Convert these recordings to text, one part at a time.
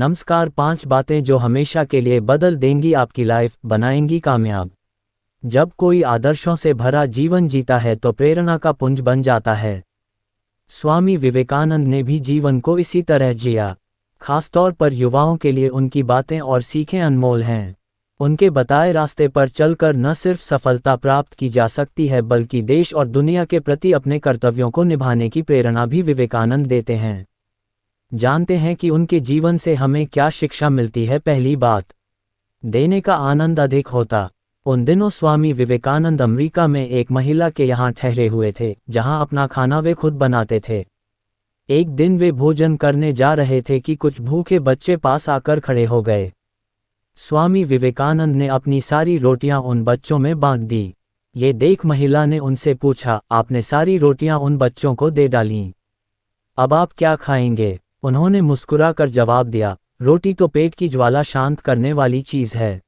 नमस्कार। 5 बातें जो हमेशा के लिए बदल देंगी आपकी लाइफ, बनाएंगी कामयाब। जब कोई आदर्शों से भरा जीवन जीता है तो प्रेरणा का पुंज बन जाता है। स्वामी विवेकानंद ने भी जीवन को इसी तरह जिया। खासतौर पर युवाओं के लिए उनकी बातें और सीखें अनमोल हैं। उनके बताए रास्ते पर चलकर न सिर्फ सफलता प्राप्त की जा सकती है बल्कि देश और दुनिया के प्रति अपने कर्तव्यों को निभाने की प्रेरणा भी विवेकानंद देते हैं। जानते हैं कि उनके जीवन से हमें क्या शिक्षा मिलती है। पहली बात, देने का आनंद अधिक होता। उन दिनों स्वामी विवेकानंद अमेरिका में एक महिला के यहाँ ठहरे हुए थे, जहाँ अपना खाना वे खुद बनाते थे। एक दिन वे भोजन करने जा रहे थे कि कुछ भूखे बच्चे पास आकर खड़े हो गए। स्वामी विवेकानंद ने अपनी सारी रोटियां उन बच्चों में बांट दी। ये देख महिला ने उनसे पूछा, आपने सारी रोटियां उन बच्चों को दे डालीं, अब आप क्या खाएंगे? उन्होंने मुस्कुराकर जवाब दिया, रोटी तो पेट की ज्वाला शांत करने वाली चीज़ है।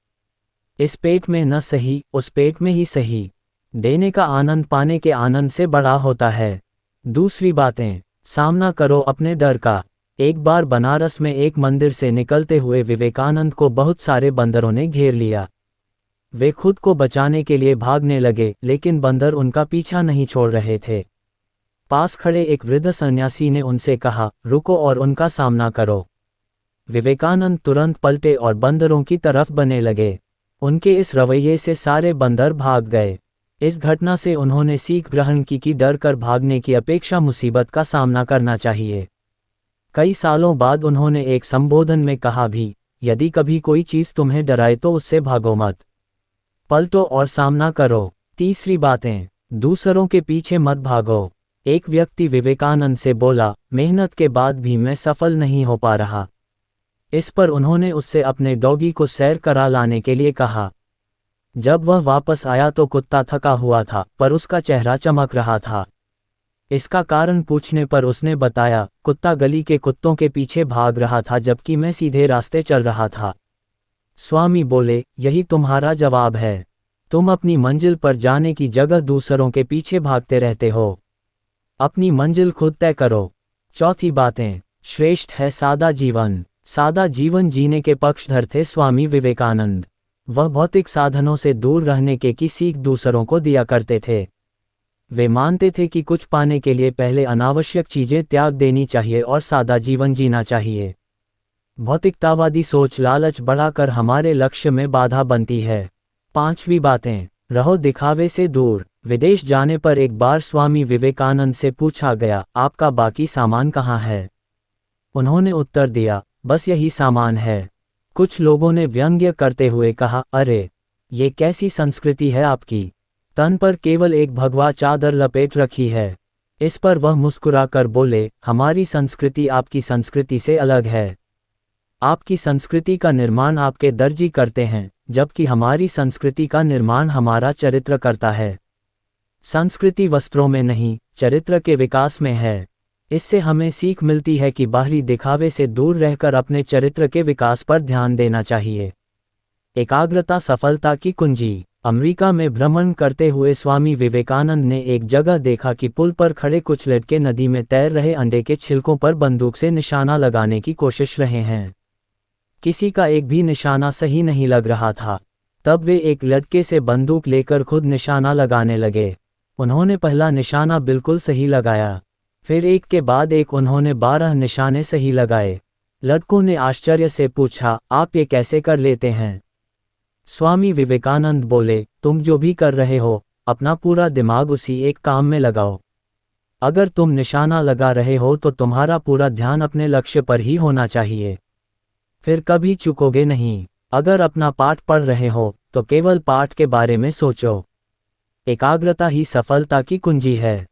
इस पेट में न सही, उस पेट में ही सही। देने का आनंद पाने के आनंद से बड़ा होता है। दूसरी बातें, सामना करो अपने डर का। एक बार बनारस में एक मंदिर से निकलते हुए विवेकानंद को बहुत सारे बंदरों ने घेर लिया। वे खुद को बचाने के लिए भागने लगे, लेकिन बंदर उनका पीछा नहीं छोड़ रहे थे। पास खड़े एक वृद्ध सन्यासी ने उनसे कहा, रुको और उनका सामना करो। विवेकानंद तुरंत पलटे और बंदरों की तरफ बने लगे। उनके इस रवैये से सारे बंदर भाग गए। इस घटना से उन्होंने सीख ग्रहण की कि डर कर भागने की अपेक्षा मुसीबत का सामना करना चाहिए। कई सालों बाद उन्होंने एक संबोधन में कहा भी, यदि कभी कोई चीज़ तुम्हें डराए तो उससे भागो मत, पलटो और सामना करो। तीसरी बातें, दूसरों के पीछे मत भागो। एक व्यक्ति विवेकानंद से बोला, मेहनत के बाद भी मैं सफल नहीं हो पा रहा। इस पर उन्होंने उससे अपने डॉगी को सैर करा लाने के लिए कहा। जब वह वापस आया तो कुत्ता थका हुआ था, पर उसका चेहरा चमक रहा था। इसका कारण पूछने पर उसने बताया, कुत्ता गली के कुत्तों के पीछे भाग रहा था जबकि मैं सीधे रास्ते चल रहा था। स्वामी बोले, यही तुम्हारा जवाब है। तुम अपनी मंजिल पर जाने की जगह दूसरों के पीछे भागते रहते हो। अपनी मंजिल खुद तय करो। चौथी बातें, श्रेष्ठ है सादा जीवन। सादा जीवन जीने के पक्षधर थे स्वामी विवेकानंद। वह भौतिक साधनों से दूर रहने की सीख दूसरों को दिया करते थे। वे मानते थे कि कुछ पाने के लिए पहले अनावश्यक चीजें त्याग देनी चाहिए और सादा जीवन जीना चाहिए। भौतिकतावादी सोच लालच बढ़ाकर हमारे लक्ष्य में बाधा बनती है। पांचवी बातें, रहो दिखावे से दूर। विदेश जाने पर एक बार स्वामी विवेकानंद से पूछा गया, आपका बाकी सामान कहाँ है? उन्होंने उत्तर दिया, बस यही सामान है। कुछ लोगों ने व्यंग्य करते हुए कहा, अरे ये कैसी संस्कृति है आपकी, तन पर केवल एक भगवा चादर लपेट रखी है। इस पर वह मुस्कुराकर बोले, हमारी संस्कृति आपकी संस्कृति से अलग है। आपकी संस्कृति का निर्माण आपके दर्जी करते हैं, जबकि हमारी संस्कृति का निर्माण हमारा चरित्र करता है। संस्कृति वस्त्रों में नहीं, चरित्र के विकास में है। इससे हमें सीख मिलती है कि बाहरी दिखावे से दूर रहकर अपने चरित्र के विकास पर ध्यान देना चाहिए। एकाग्रता सफलता की कुंजी। अमेरिका में भ्रमण करते हुए स्वामी विवेकानंद ने एक जगह देखा कि पुल पर खड़े कुछ लड़के नदी में तैर रहे अंडे के छिलकों पर बंदूक से निशाना लगाने की कोशिश रहे हैं। किसी का एक भी निशाना सही नहीं लग रहा था। तब वे एक लड़के से बंदूक लेकर खुद निशाना लगाने लगे। उन्होंने पहला निशाना बिल्कुल सही लगाया, फिर एक के बाद एक उन्होंने 12 निशाने सही लगाए। लड़कों ने आश्चर्य से पूछा, आप ये कैसे कर लेते हैं? स्वामी विवेकानंद बोले, तुम जो भी कर रहे हो, अपना पूरा दिमाग उसी एक काम में लगाओ। अगर तुम निशाना लगा रहे हो तो तुम्हारा पूरा ध्यान अपने लक्ष्य पर ही होना चाहिए, फिर कभी चूकोगे नहीं। अगर अपना पाठ पढ़ रहे हो तो केवल पाठ के बारे में सोचो। एकाग्रता ही सफलता की कुंजी है।